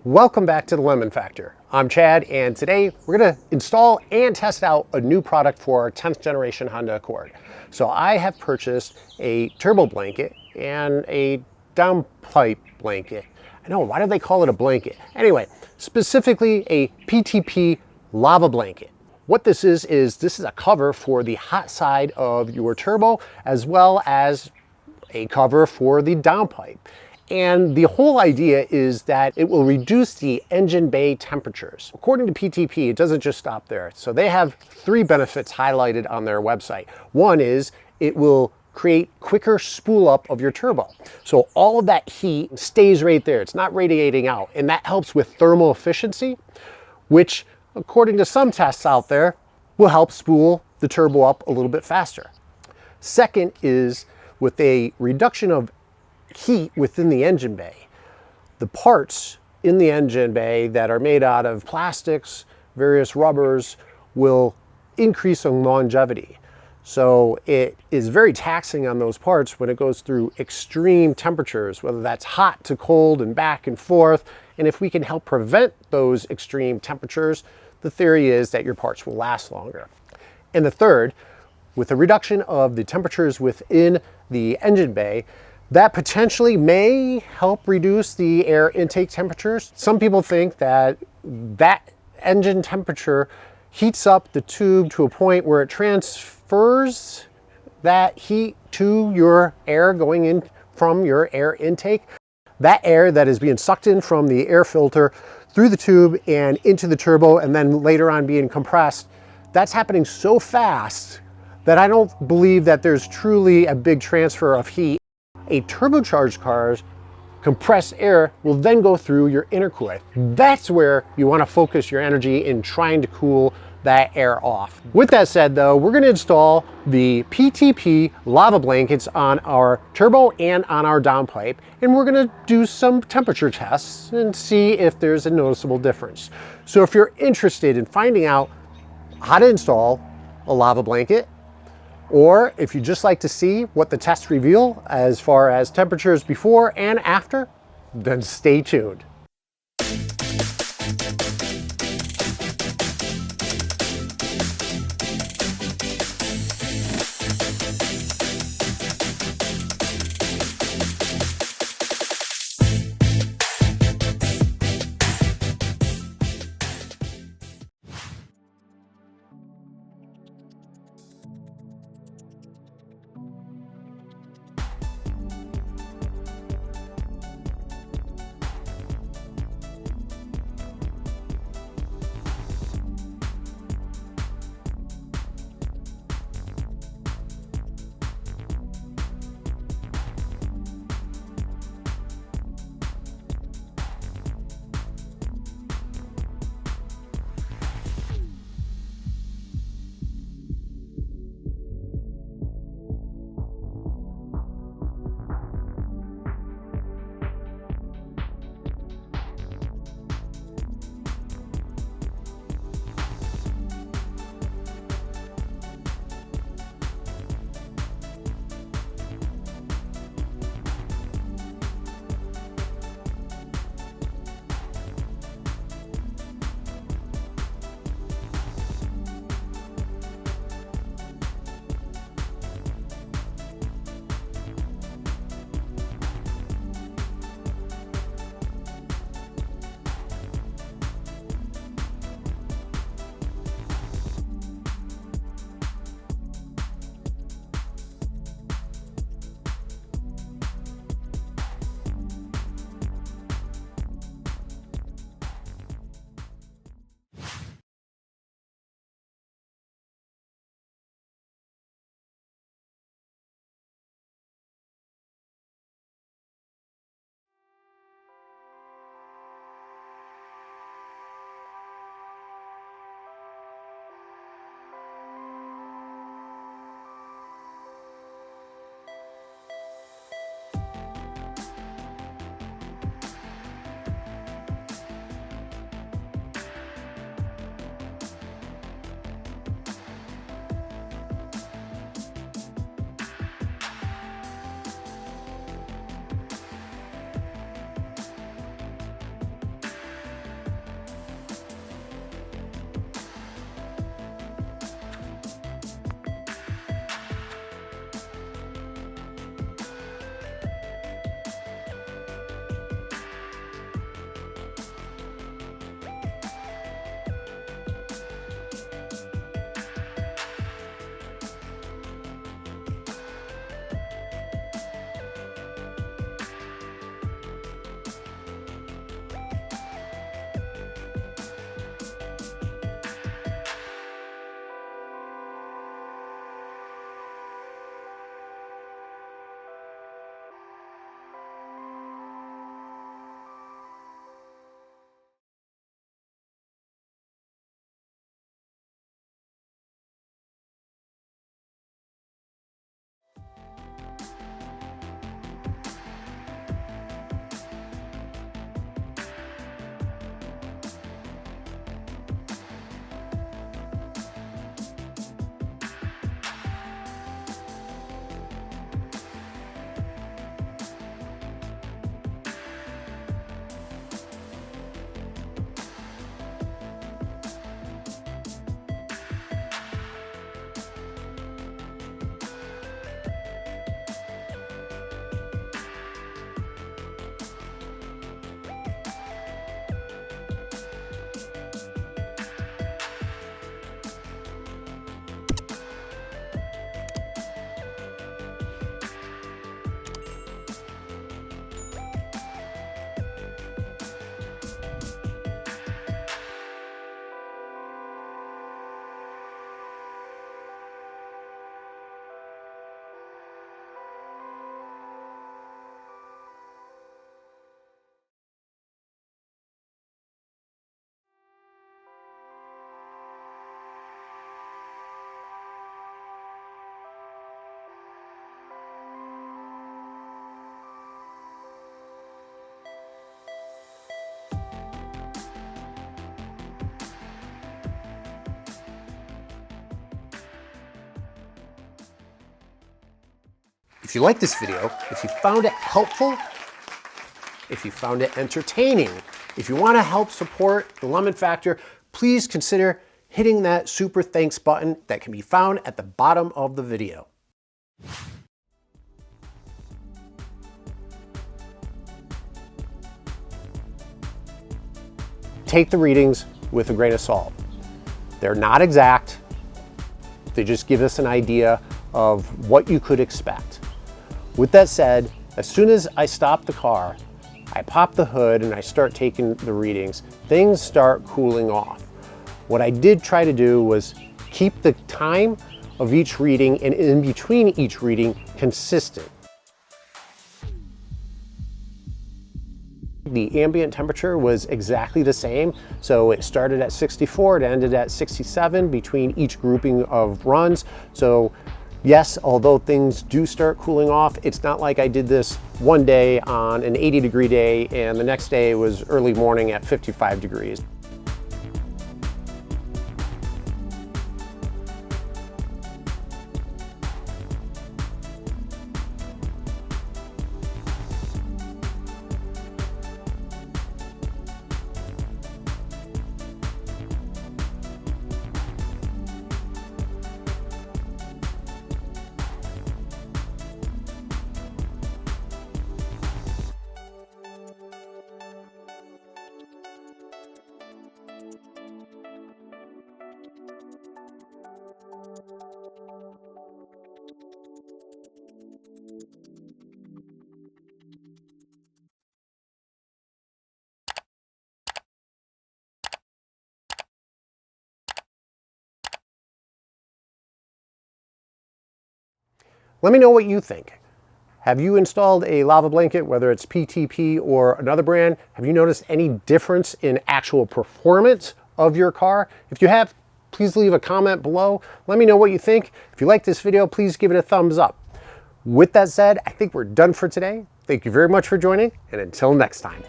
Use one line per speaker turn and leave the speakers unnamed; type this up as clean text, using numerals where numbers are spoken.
Welcome back to the Lemon Factor. I'm Chad, and today we're going to install and test out a new product for our 10th generation Honda Accord. So I have purchased a turbo blanket and a downpipe blanket. I know, why do they call it a blanket? Anyway, specifically a PTP Lava Blanket. What this is this is a cover for the hot side of your turbo, as well as a cover for the downpipe. And the whole idea is that it will reduce the engine bay temperatures. According to PTP, it doesn't just stop there. So they have 3 benefits highlighted on their website. One is it will create quicker spool up of your turbo. So all of that heat stays right there. It's not radiating out. And that helps with thermal efficiency, which according to some tests out there will help spool the turbo up a little bit faster. Second is with a reduction of heat within the engine bay. The parts in the engine bay that are made out of plastics, various rubbers, will increase in longevity. So it is very taxing on those parts when it goes through extreme temperatures, whether that's hot to cold and back and forth. And if we can help prevent those extreme temperatures, the theory is that your parts will last longer. And the third, with a reduction of the temperatures within the engine bay, that potentially may help reduce the air intake temperatures. Some people think that that engine temperature heats up the tube to a point where it transfers that heat to your air going in from your air intake. That air that is being sucked in from the air filter through the tube and into the turbo and then later on being compressed, that's happening so fast that I don't believe that there's truly a big transfer of heat. A turbocharged car's compressed air will then go through your intercooler. That's where you want to focus your energy in trying to cool that air off. With that said though, we're going to install the PTP Lava Blankets on our turbo and on our downpipe, and we're going to do some temperature tests and see if there's a noticeable difference. So if you're interested in finding out how to install a lava blanket, or if you just like to see what the tests reveal as far as temperatures before and after, then stay tuned. If you like this video, if you found it helpful, if you found it entertaining, if you want to help support the Lemon Factor, please consider hitting that super thanks button that can be found at the bottom of the video. Take the readings with a grain of salt. They're not exact. They just give us an idea of what you could expect. With that said, as soon as I stop the car, I pop the hood and I start taking the readings, things start cooling off. What I did try to do was keep the time of each reading and in between each reading consistent. The ambient temperature was exactly the same, so it started at 64, it ended at 67 between each grouping of runs. So yes, although things do start cooling off, it's not like I did this one day on an 80-degree day and the next day was early morning at 55 degrees. Let me know what you think. Have you installed a lava blanket, whether it's PTP or another brand? Have you noticed any difference in actual performance of your car? If you have, please leave a comment below. Let me know what you think. If you like this video, please give it a thumbs up. With that said, I think we're done for today. Thank you very much for joining, and until next time.